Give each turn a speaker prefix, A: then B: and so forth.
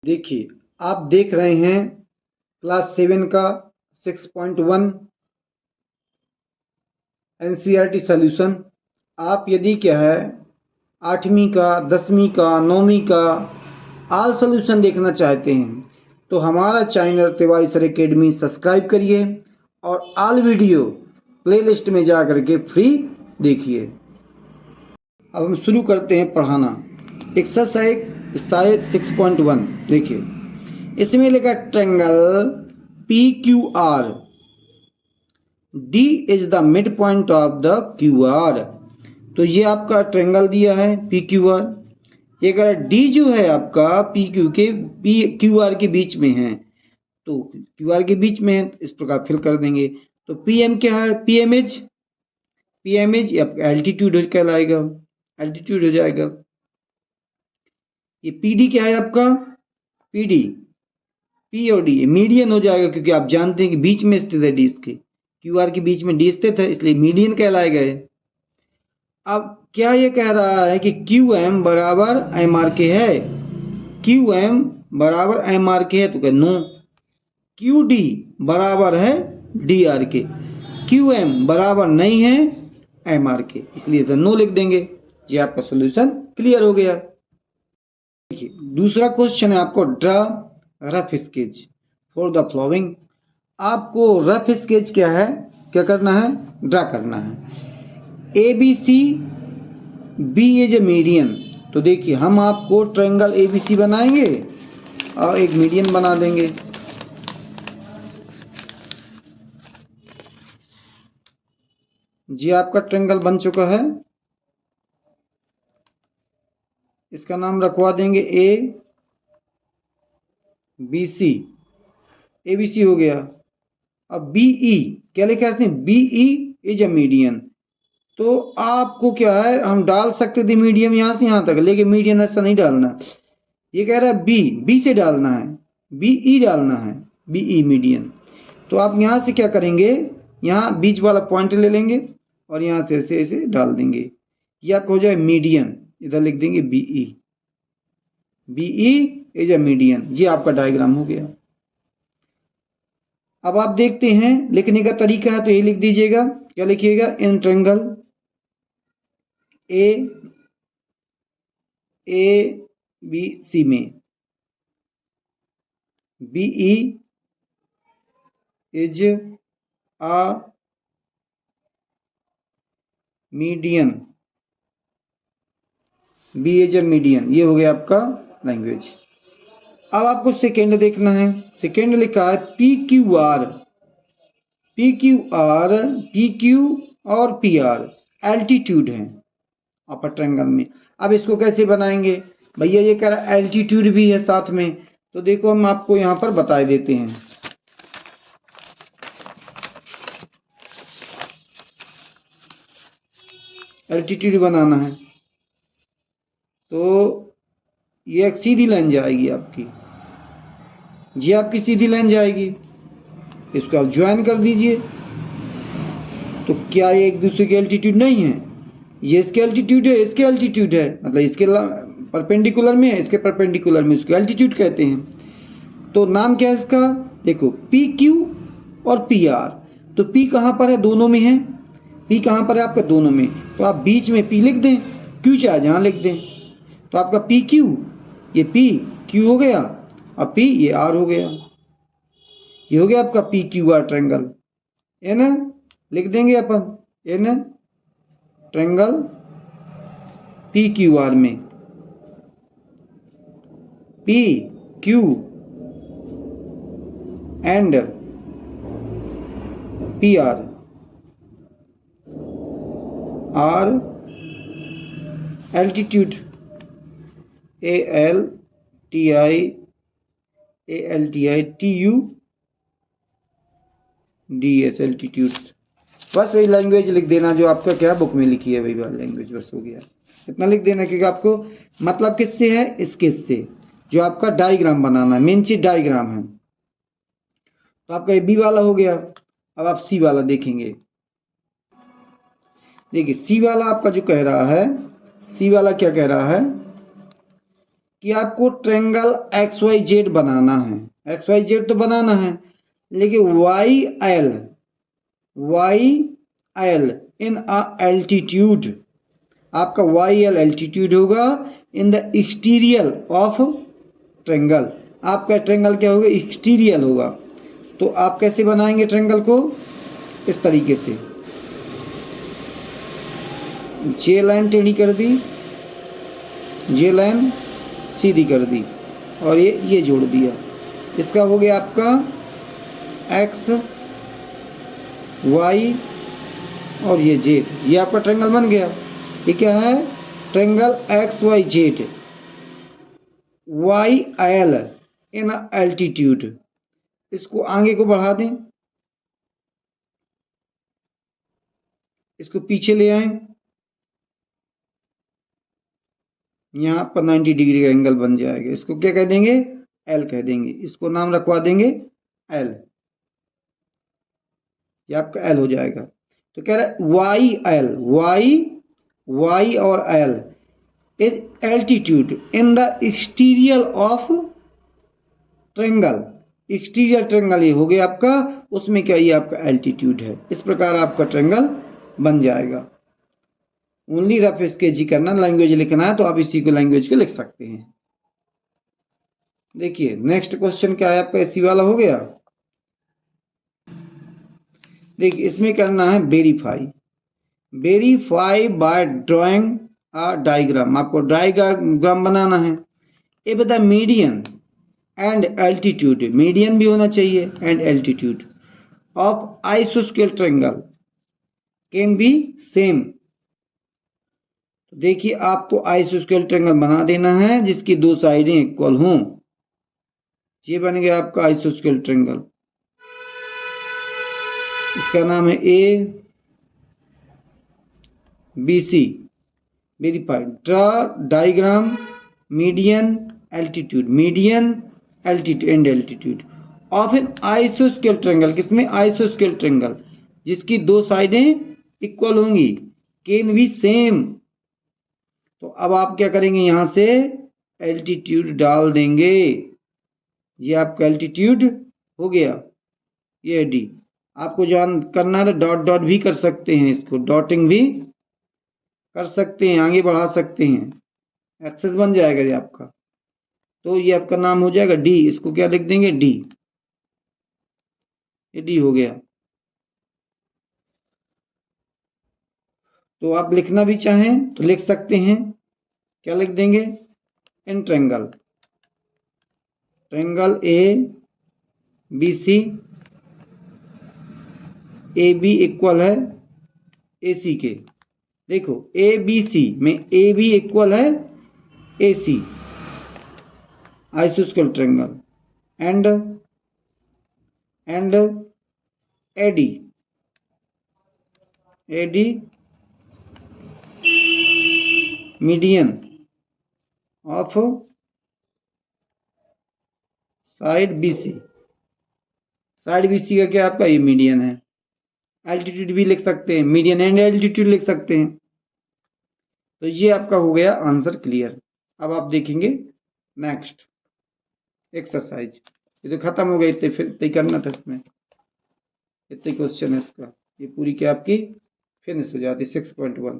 A: देखिए, आप देख रहे हैं क्लास 7 का 6.1 एनसीईआरटी सॉल्यूशन। आप यदि क्या है 8वीं का, 10वीं का, 9वीं का ऑल सॉल्यूशन देखना चाहते हैं तो हमारा channel Tiwari sir academy subscribe करिए और ऑल वीडियो प्लेलिस्ट में जा करके फ्री देखिए। अब हम शुरू करते हैं पढ़ाना। एक्सरसाइज 6.1 देखिए, इसमें लिखा triangle P Q are, D is the mid point of the Q R. तो ये आपका ट्रायंगल दिया है पी क्यू आर। ये कह रहा है डी जो है आपका पी क्यू आर के बीच में है, तो क्यू आर के बीच में है, इस प्रकार फिल कर देंगे। तो पी एम क्या है, पी एम एज एल्टीट्यूड कहलाएगा, एल्टीट्यूड हो जाएगा। ये पी डी क्या है आपका, पी डी, पी और डी मीडियन हो जाएगा, क्योंकि आप जानते हैं कि बीच में स्थित है डी, इसके क्यू आर के बीच में डी स्थित है, इसलिए मीडियन कहलाएगा। अब क्या ये कह रहा है कि क्यू एम बराबर एम आर के है, क्यू एम बराबर एम आर के है, तो क्या नो। क्यू डी बराबर है डी आर के, क्यू एम बराबर नहीं है एम आर के, इसलिए तो नो लिख देंगे। ये आपका सॉल्यूशन क्लियर हो गया। देखिए दूसरा क्वेश्चन है आपको, draw rough sketch for the following. आपको रफ स्केच क्या है, क्या करना है, ड्रा करना है। A B C, B is a median. तो देखिए हम आपको ट्रायंगल ए बी सी बनाएंगे और एक मीडियन बना देंगे। जी आपका ट्रायंगल बन चुका है, इसका नाम रखवा देंगे ए बी सी, ए बी सी हो गया। अब बी ई क्या लिखा है, B E is a median. तो आपको क्या है, हम डाल सकते थे मीडियम यहां से यहां तक, लेकिन मीडियन ऐसा नहीं डालना। ये कह रहा है बी, बी से डालना है, बी ई डालना है, बी ई मीडियन। तो आप यहां से क्या करेंगे, यहाँ बीच वाला पॉइंट ले लेंगे और यहां से ऐसे ऐसे डाल देंगे, ये आपको हो जाए मीडियन। इधर लिख देंगे B E, B E is a median. ये आपका डायग्राम हो गया। अब आप देखते हैं लिखने का तरीका है, तो ये लिख दीजिएगा। क्या लिखिएगा, इन ट्रायंगल ए बी सी में B E is a median, B is a median. ये हो गया आपका लैंग्वेज। अब आपको सेकेंड देखना है। सेकेंड लिखा है P Q are, P Q are, P Q और पी आर एल्टीट्यूड है अपर ट्रायंगल में। अब इसको कैसे बनाएंगे भैया, ये कह रहा है एल्टीट्यूड भी है साथ में, तो देखो हम आपको यहां पर बता देते हैं। एल्टीट्यूड बनाना है तो ये एक सीधी लाइन जाएगी आपकी, ये आपकी सीधी लाइन जाएगी, इसको आप ज्वाइन कर दीजिए। तो क्या ये एक दूसरे के एल्टीट्यूड नहीं है, ये इसके एल्टीट्यूड है, इसके एल्टीट्यूड है, मतलब इसके परपेंडिकुलर में है, इसके परपेंडिकुलर में, उसको एल्टीट्यूड कहते हैं। तो नाम क्या है इसका, देखो पी क्यू और पी आर। तो पी कहाँ पर है, दोनों में है, पी कहाँ पर है आपका, दोनों में। तो आप बीच में पी लिख दें, क्यू चाहे जहाँ लिख दें। तो आपका पी क्यू, ये पी क्यू हो गया, और पी ये आर हो गया। ये हो गया आपका पी क्यू आर ट्रायंगल। है ना, लिख देंगे अपन, है ना, ट्रायंगल पी क्यू आर में P Q and P R are altitude, A L T I T U D S, altitude. बस वही लैंग्वेज लिख देना जो आपका क्या बुक में लिखी है, वही वाली लैंग्वेज, बस हो गया। इतना लिख देना, क्योंकि आपको मतलब किससे है, इसके से जो आपका डायग्राम बनाना है, मेन चीज डायग्राम है। तो आपका ये बी वाला हो गया। अब आप सी वाला देखेंगे। देखिए सी वाला आपका जो कह रहा है, सी वाला क्या कह रहा है कि आपको ट्रायंगल एक्स वाई जेड बनाना है। एक्स वाई जेड तो बनाना है, लेकिन वाई एल इन अ एल्टीट्यूड, आपका वाई एल एल्टीट्यूड होगा in the exterior of triangle. आपका ट्रायंगल क्या होगा, एक्सटीरियर होगा। तो आप कैसे बनाएंगे ट्रायंगल को, इस तरीके से जे लाइन टेढ़ी कर दी, जे लाइन सीधी कर दी और ये जोड़ दिया। इसका हो गया आपका एक्स वाई और ये जेड, ये आपका ट्रायंगल बन गया। ये क्या है, triangle X Y Z, Y L in altitude. इसको आगे को बढ़ा दें, इसको पीछे ले आए, यहाँ पर 90 डिग्री का एंगल बन जाएगा। इसको क्या कह देंगे, एल कह देंगे। इसको नाम रखवा देंगे एल, ये आपका एल हो जाएगा। तो कह रहा है वाई एल, वाई और L is altitude in the exterior of triangle. Exterior triangle ये हो गया आपका, उसमें क्या ये आपका एल्टीट्यूड है। इस प्रकार आपका ट्रायंगल बन जाएगा। ओनली रफ स्केच ही करना, लैंग्वेज लिखना है तो आप इसी को लैंग्वेज को लिख सकते हैं। देखिए नेक्स्ट क्वेश्चन क्या है आपका, इसी वाला हो गया। देखिए इसमें करना है verify by drawing a diagram. आपको डायग्राम बनाना है। ये बता मीडियन एंड एल्टीट्यूड, मीडियन भी होना चाहिए एंड एल्टीट्यूड ऑफ आइसोस्केल ट्रायंगल कैन बी सेम। देखिए आपको आइसोस्केल ट्रायंगल बना देना है जिसकी दो साइडें इक्वल हों। ये बन गया आपका आइसोस्केल ट्रायंगल। इसका नाम है A B C. Verified, draw diagram median altitude and altitude of an आइसोस्केल ट्रायंगल। किसमें, आइसोस्केल ट्रायंगल जिसकी दो साइडें इक्वल होंगी, कैन बी सेम। तो अब आप क्या करेंगे, यहां से एल्टीट्यूड डाल देंगे। ये आपका एल्टीट्यूड हो गया, ये डी। आपको जान करना है तो डॉट डॉट भी कर सकते हैं, इसको डॉटिंग भी कर सकते हैं, आगे बढ़ा सकते हैं, एक्सेस बन जाएगा ये आपका। तो ये आपका नाम हो जाएगा डी। इसको क्या लिख देंगे, डी। ये डी हो गया। तो आप लिखना भी चाहें तो लिख सकते हैं। क्या लिख देंगे, in triangle A B C, A B equal है ए सी के। देखो ए बी सी में ए बी इक्वल है ए सी, आइसोस्केल triangle and AD median of side BC. Side BC का क्या आपका, ये मीडियन है। एल्टीट्यूड भी लिख सकते हैं, मीडियन एंड एल्टीट्यूड लिख सकते हैं। तो ये आपका हो गया आंसर क्लियर। अब आप देखेंगे नेक्स्ट एक्सरसाइज। ये तो खत्म हो गया, इतने फिर इतने करना था इसमें, इतने क्वेश्चन है इसका। ये पूरी क्या आपकी फिनिश हो जाती 6.1।